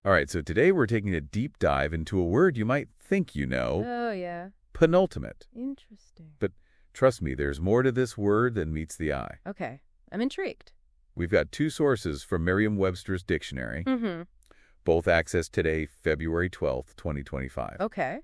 All right, so today we're taking a deep dive into a word you might think you know. Oh, yeah. Penultimate. Interesting. But trust me, there's more to this word than meets the eye. Okay. I'm intrigued. We've got two sources from Merriam-Webster's dictionary, Mm-hmm. both accessed today, February 12th, 2025. Okay.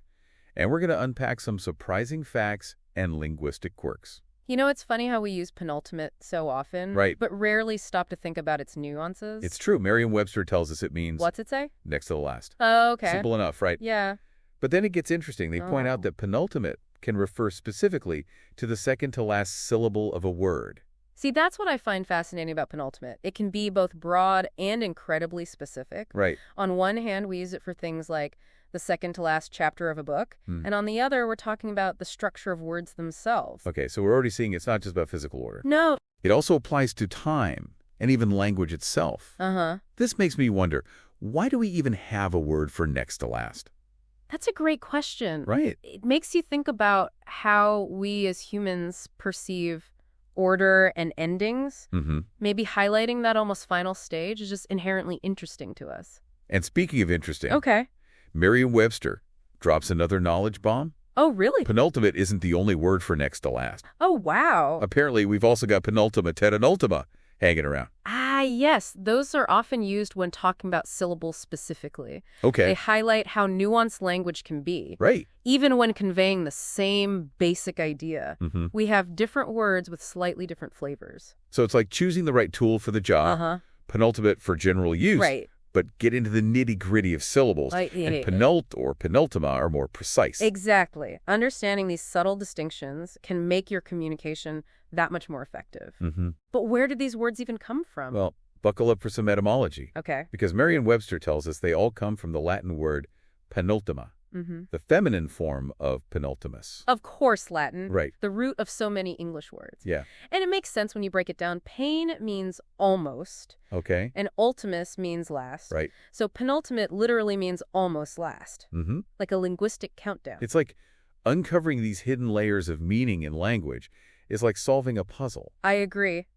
And we're going to unpack some surprising facts and linguistic quirks. You know, it's funny how we use penultimate so often, Right. but rarely stop to think about its nuances. It's true. Merriam-Webster tells us it means What's it say? next to the last. Oh, okay. Simple enough, right? Yeah. But then it gets interesting. They point out Oh. that penultimate can refer specifically to the second to last syllable of a word. See, that's what I find fascinating about penultimate. It can be both broad and incredibly specific. Right. On one hand, we use it for things like the second to last chapter of a book, and on the other, we're talking about the structure of words themselves. Okay, so we're already seeing it's not just about physical order. No. It also applies to time and even language itself. Uh-huh. This makes me wonder, why do we even have a word for next to last? That's a great question. Right. It makes you think about how we as humans perceive order and endings. Mm-hmm. Maybe highlighting that almost final stage is just inherently interesting to us. And speaking of interesting, Okay. Merriam-Webster drops another knowledge bomb. Oh, really? Penultimate isn't the only word for next to last. Oh, wow. Apparently, we've also got penultimate and ultima hanging around. Ah, yes. Those are often used when talking about syllables specifically. They Okay. highlight how nuanced language can be, Right. even when conveying the same basic idea. Mm-hmm. We have different words with slightly different flavors. So it's like choosing the right tool for the job. Uh-huh. Penultimate for general use. Right. But get into the nitty-gritty of syllables. Like, And yeah. penult or penultima are more precise. Exactly. Understanding these subtle distinctions can make your communication that much more effective. Mm-hmm. But where did these words even come from? Well, buckle up for some etymology. Okay. Because Merriam-Webster tells us they all come from the Latin word penultima, Mm-hmm. the feminine form of penultimus. Of course, Latin. Right. The root of so many English words. Yeah. And it makes sense when you break it down. Pain means almost, Okay. and ultimus means last. Right. So penultimate literally means almost last, Mm-hmm. like a linguistic countdown. It's like uncovering these hidden layers of meaning in language is like solving a puzzle. I agree.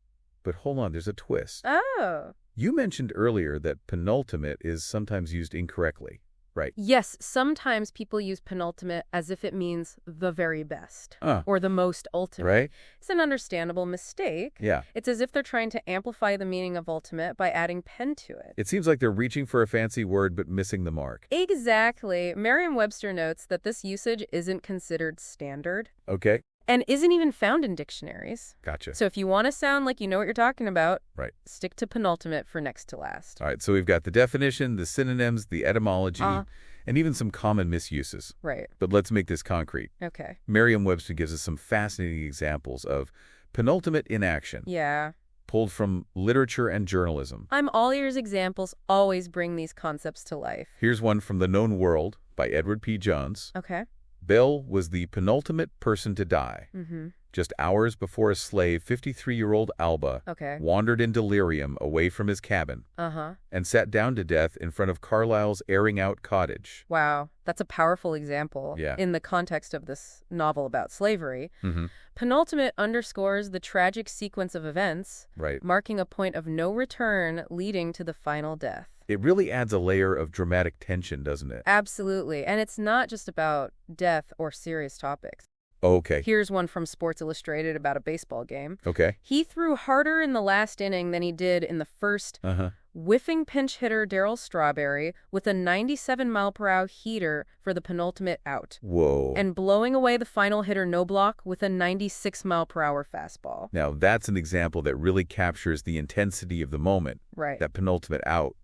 But hold on, there's a twist. Oh. You mentioned earlier that penultimate is sometimes used incorrectly, right? Yes, sometimes people use penultimate as if it means the very best Ah, or the most ultimate. right? It's an understandable mistake. Yeah. It's as if they're trying to amplify the meaning of ultimate by adding pen to it. It seems like they're reaching for a fancy word but missing the mark. Exactly. Merriam-Webster notes that this usage isn't considered standard Okay. and isn't even found in dictionaries. Gotcha. So if you want to sound like you know what you're talking about, Right. stick to penultimate for next to last. All right, so we've got the definition, the synonyms, the etymology, and even some common misuses. Right. But let's make this concrete. Okay. Merriam-Webster gives us some fascinating examples of penultimate in action, Yeah. pulled from literature and journalism. I'm all ears. Examples always bring these concepts to life. Here's one from The Known World by Edward P. Jones. Okay. Bell was the penultimate person to die. Mm-hmm. Just hours before a slave, 53-year-old Alba, Okay. wandered in delirium away from his cabin Uh-huh. and sat down to death in front of Carlyle's airing-out cottage. Wow. That's a powerful example Yeah. in the context of this novel about slavery. Mm-hmm. Penultimate underscores the tragic sequence of events, Right. marking a point of no return leading to the final death. It really adds a layer of dramatic tension, doesn't it? Absolutely. And it's not just about death or serious topics. Okay. Here's one from Sports Illustrated about a baseball game. Okay. He threw harder in the last inning than he did in the first, Uh-huh. whiffing pinch hitter Darryl Strawberry with a 97-mile-per-hour heater for the penultimate out, Whoa. and blowing away the final hitter Knobloch with a 96-mile-per-hour fastball. Now, that's an example that really captures the intensity of the moment. Right. That penultimate out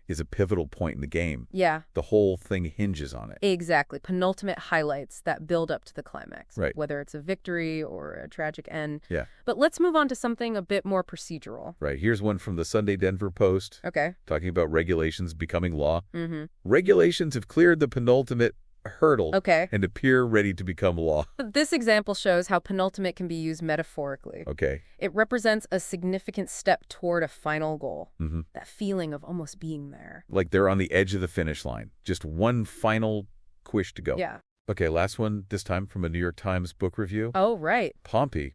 is a pivotal point in the game. Yeah, The whole thing hinges on it. exactly. Penultimate highlights that build up to the climax, Right. whether it's a victory or a tragic end. Yeah. But let's move on to something a bit more procedural. Right. Here's one from the Sunday Denver Post Okay. talking about regulations becoming law. Mm-hmm. Regulations have cleared the penultimate hurdle Okay. and appear ready to become law. This example shows how penultimate can be used metaphorically. Okay. It represents a significant step toward a final goal. Mm-hmm. That feeling of almost being there. Like they're on the edge of the finish line. Just one final quish to go. Yeah. Okay, last one, this time from a New York Times book review. Oh, right. Pompey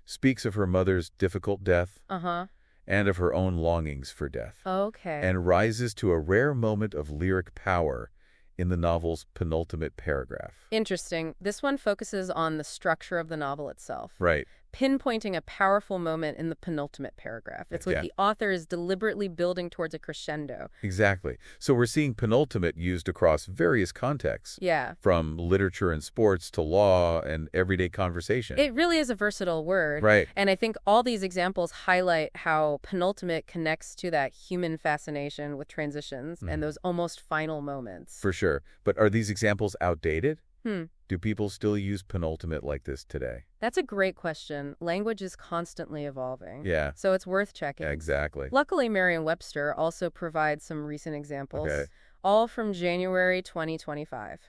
speaks of her mother's difficult death Uh-huh. and of her own longings for death, Okay. and rises to a rare moment of lyric power in the novel's penultimate paragraph. Interesting. This one focuses on the structure of the novel itself, Right. pinpointing a powerful moment in the penultimate paragraph. It's what Yeah. the author is deliberately building towards a crescendo. Exactly. So we're seeing penultimate used across various contexts, Yeah. from literature and sports to law and everyday conversation. It really is a versatile word. Right. And I think all these examples highlight how penultimate connects to that human fascination with transitions and those almost final moments. For sure. But are these examples outdated? Hmm. Do people still use penultimate like this today? That's a great question. Language is constantly evolving. Yeah. So it's worth checking. Exactly. Luckily, Merriam-Webster also provides some recent examples, Okay. all from January 2025.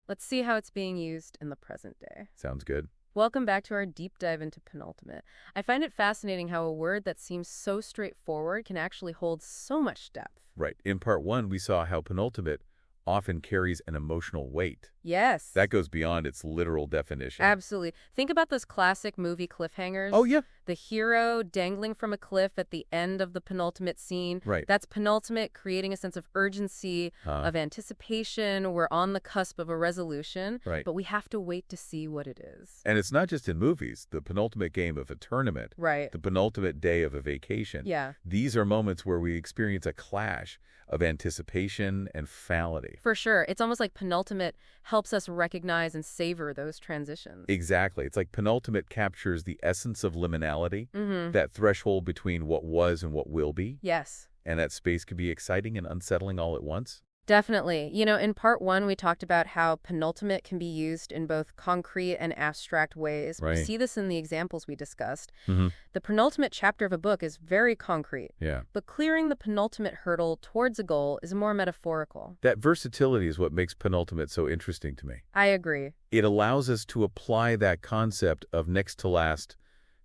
Let's see how it's being used in the present day. Sounds good. Welcome back to our deep dive into penultimate. I find it fascinating how a word that seems so straightforward can actually hold so much depth. Right. In part one, we saw how penultimate often carries an emotional weight. Yes. That goes beyond its literal definition. Absolutely. Think about those classic movie cliffhangers. Oh, yeah. The hero dangling from a cliff at the end of the penultimate scene. Right. That's penultimate, creating a sense of urgency, of anticipation. We're on the cusp of a resolution, Right. but we have to wait to see what it is. And it's not just in movies. The penultimate game of a tournament, Right. the penultimate day of a vacation. Yeah. These are moments where we experience a clash of anticipation and finality. For sure. It's almost like penultimate helps us recognize and savor those transitions. Exactly. It's like penultimate captures the essence of liminality, Mm-hmm. that threshold between what was and what will be. Yes. And that space can be exciting and unsettling all at once. Definitely. You know, in part one, we talked about how penultimate can be used in both concrete and abstract ways. We Right. see this in the examples we discussed. Mm-hmm. The penultimate chapter of a book is very concrete, Yeah. but clearing the penultimate hurdle towards a goal is more metaphorical. That versatility is what makes penultimate so interesting to me. I agree. It allows us to apply that concept of next to last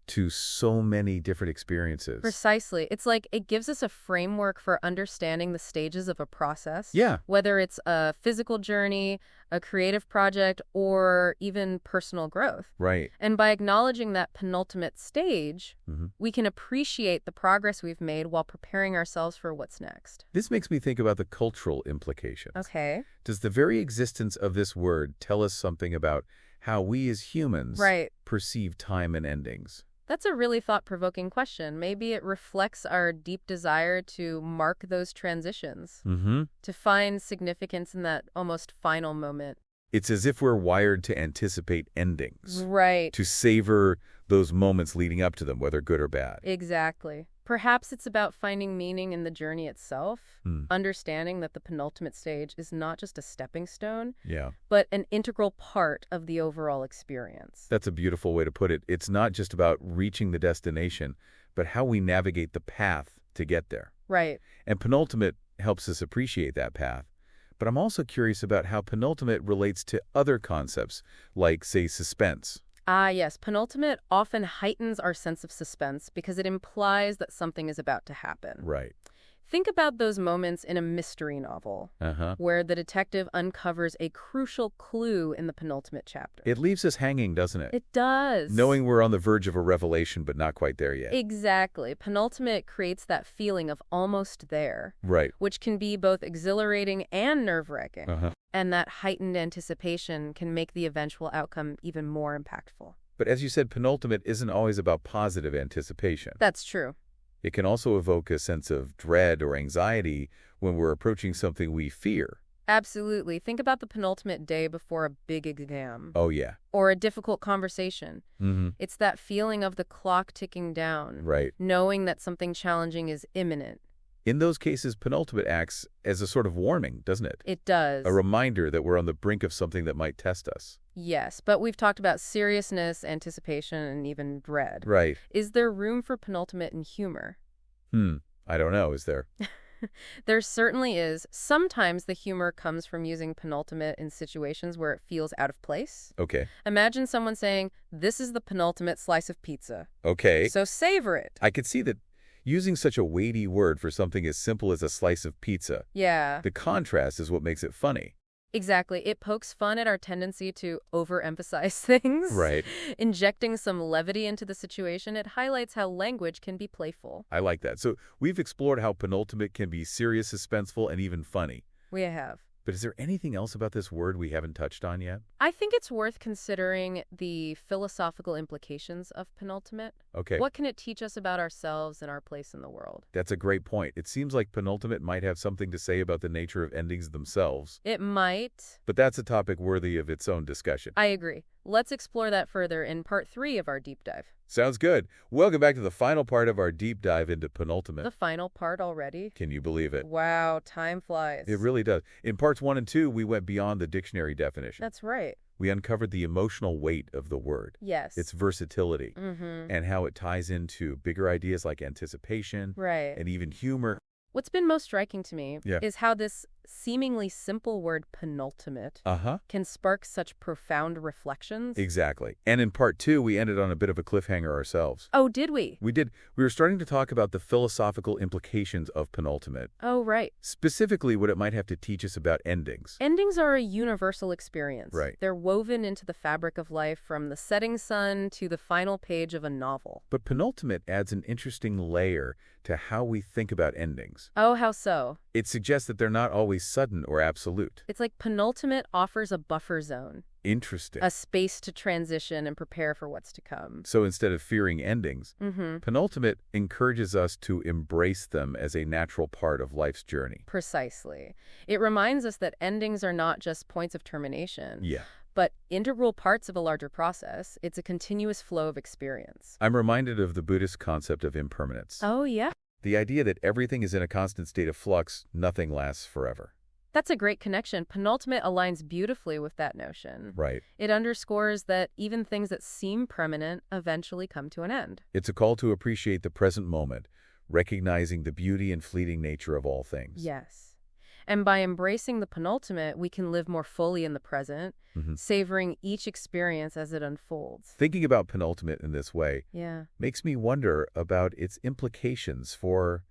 to so many different experiences. Precisely. It's like it gives us a framework for understanding the stages of a process. Yeah. Whether it's a physical journey, a creative project, or even personal growth. Right. And by acknowledging that penultimate stage, Mm-hmm. we can appreciate the progress we've made while preparing ourselves for what's next. This makes me think about the cultural implications. Okay. Does the very existence of this word tell us something about how we as humans Right. perceive time and endings? That's a really thought-provoking question. Maybe it reflects our deep desire to mark those transitions, Mm-hmm. to find significance in that almost final moment. It's as if we're wired to anticipate endings, Right. to savor those moments leading up to them, whether good or bad. Exactly. Perhaps it's about finding meaning in the journey itself, understanding that the penultimate stage is not just a stepping stone, Yeah. but an integral part of the overall experience. That's a beautiful way to put it. It's not just about reaching the destination, but how we navigate the path to get there. Right. And penultimate helps us appreciate that path. But I'm also curious about how penultimate relates to other concepts, like, say, suspense. Ah, yes. Penultimate often heightens our sense of suspense because it implies that something is about to happen. Right. Think about those moments in a mystery novel Uh-huh. where the detective uncovers a crucial clue in the penultimate chapter. It leaves us hanging, doesn't it? It does. Knowing we're on the verge of a revelation, but not quite there yet. Exactly. Penultimate creates that feeling of almost there, Right. which can be both exhilarating and nerve-wracking. Uh-huh. And that heightened anticipation can make the eventual outcome even more impactful. But as you said, penultimate isn't always about positive anticipation. That's true. It can also evoke a sense of dread or anxiety when we're approaching something we fear. Absolutely. Think about the penultimate day before a big exam. Oh, yeah. Or a difficult conversation. Mm-hmm. It's that feeling of the clock ticking down, Right. knowing that something challenging is imminent. In those cases, penultimate acts as a sort of warning, doesn't it? It does. A reminder that we're on the brink of something that might test us. Yes, but we've talked about seriousness, anticipation, and even dread. Right. Is there room for penultimate in humor? I don't know, is there? There certainly is. Sometimes the humor comes from using penultimate in situations where it feels out of place. Okay. Imagine someone saying, "This is the penultimate slice of pizza, Okay. so savor it." I could see that using such a weighty word for something as simple as a slice of pizza, Yeah. the contrast is what makes it funny. Exactly. It pokes fun at our tendency to overemphasize things. Right. Injecting some levity into the situation, it highlights how language can be playful. I like that. So we've explored how penultimate can be serious, suspenseful, and even funny. We have. But is there anything else about this word we haven't touched on yet? I think it's worth considering the philosophical implications of penultimate. Okay. What can it teach us about ourselves and our place in the world? That's a great point. It seems like penultimate might have something to say about the nature of endings themselves. It might. But that's a topic worthy of its own discussion. I agree. Let's explore that further in part 3 of our deep dive. Sounds good. Welcome back to the final part of our deep dive into penultimate. The final part already? Can you believe it? Wow, time flies. It really does. In parts 1 and 2, we went beyond the dictionary definition. That's right. We uncovered the emotional weight of the word, Yes. its versatility, Mm-hmm. and how it ties into bigger ideas like anticipation Right. and even humor. What's been most striking to me Yeah. is how this seemingly simple word penultimate Uh-huh. can spark such profound reflections. Exactly. And in part 2, we ended on a bit of a cliffhanger ourselves. Oh, did we? We did. We were starting to talk about the philosophical implications of penultimate, Oh, right. specifically what it might have to teach us about endings. Endings are a universal experience. Right. They're woven into the fabric of life from the setting sun to the final page of a novel. But penultimate adds an interesting layer to how we think about endings. Oh, how so? It suggests that they're not always sudden or absolute. It's like penultimate offers a buffer zone, Interesting. a space to transition and prepare for what's to come. So instead of fearing endings, Mm-hmm. penultimate encourages us to embrace them as a natural part of life's journey. Precisely. It reminds us that endings are not just points of termination, Yeah. but integral parts of a larger process. It's a continuous flow of experience. I'm reminded of the Buddhist concept of impermanence. Oh, yeah? The idea that everything is in a constant state of flux, nothing lasts forever. That's a great connection. Penultimate aligns beautifully with that notion. Right. It underscores that even things that seem permanent eventually come to an end. It's a call to appreciate the present moment, recognizing the beauty and fleeting nature of all things. Yes. And by embracing the penultimate, we can live more fully in the present, savoring each experience as it unfolds. Thinking about penultimate in this way Yeah. makes me wonder about its implications for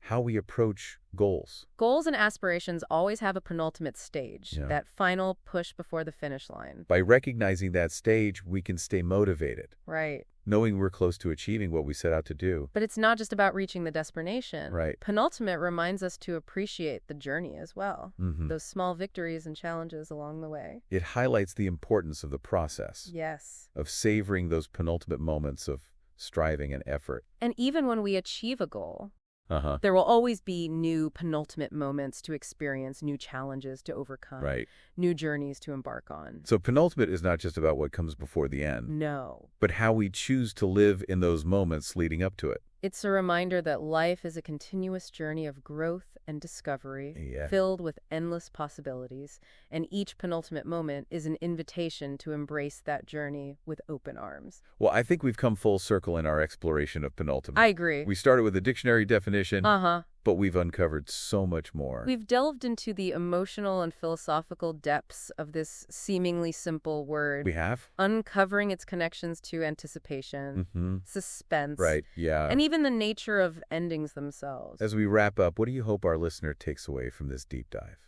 how we approach goals. Goals and aspirations always have a penultimate stage, Yeah. that final push before the finish line. By recognizing that stage, we can stay motivated, Right. knowing we're close to achieving what we set out to do. But it's not just about reaching the destination. Right. Penultimate reminds us to appreciate the journey as well, Mhm. those small victories and challenges along the way. It highlights the importance of the process, Yes. of savoring those penultimate moments of striving and effort. And even when we achieve a goal, Uh-huh. there will always be new penultimate moments to experience, new challenges to overcome, Right. new journeys to embark on. So penultimate is not just about what comes before the end, No. but how we choose to live in those moments leading up to it. It's a reminder that life is a continuous journey of growth and discovery, Yeah. filled with endless possibilities, and each penultimate moment is an invitation to embrace that journey with open arms. Well, I think we've come full circle in our exploration of penultimate. I agree. We started with a dictionary definition, Uh-huh. but we've uncovered so much more. We've delved into the emotional and philosophical depths of this seemingly simple word, We have? uncovering its connections to anticipation, Mm-hmm. suspense, Right, yeah. and even the nature of endings themselves. As we wrap up, what do you hope our listener takes away from this deep dive?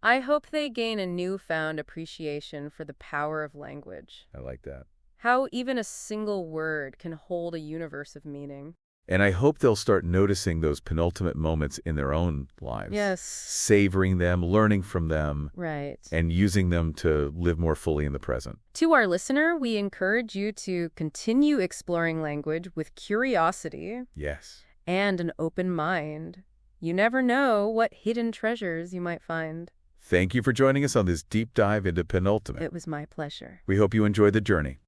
I hope they gain a newfound appreciation for the power of language, I like that. how even a single word can hold a universe of meaning. And I hope they'll start noticing those penultimate moments in their own lives. Yes. Savoring them, learning from them, Right. and using them to live more fully in the present. To our listener, we encourage you to continue exploring language with curiosity Yes. and an open mind. You never know what hidden treasures you might find. Thank you for joining us on this deep dive into penultimate. It was my pleasure. We hope you enjoyed the journey.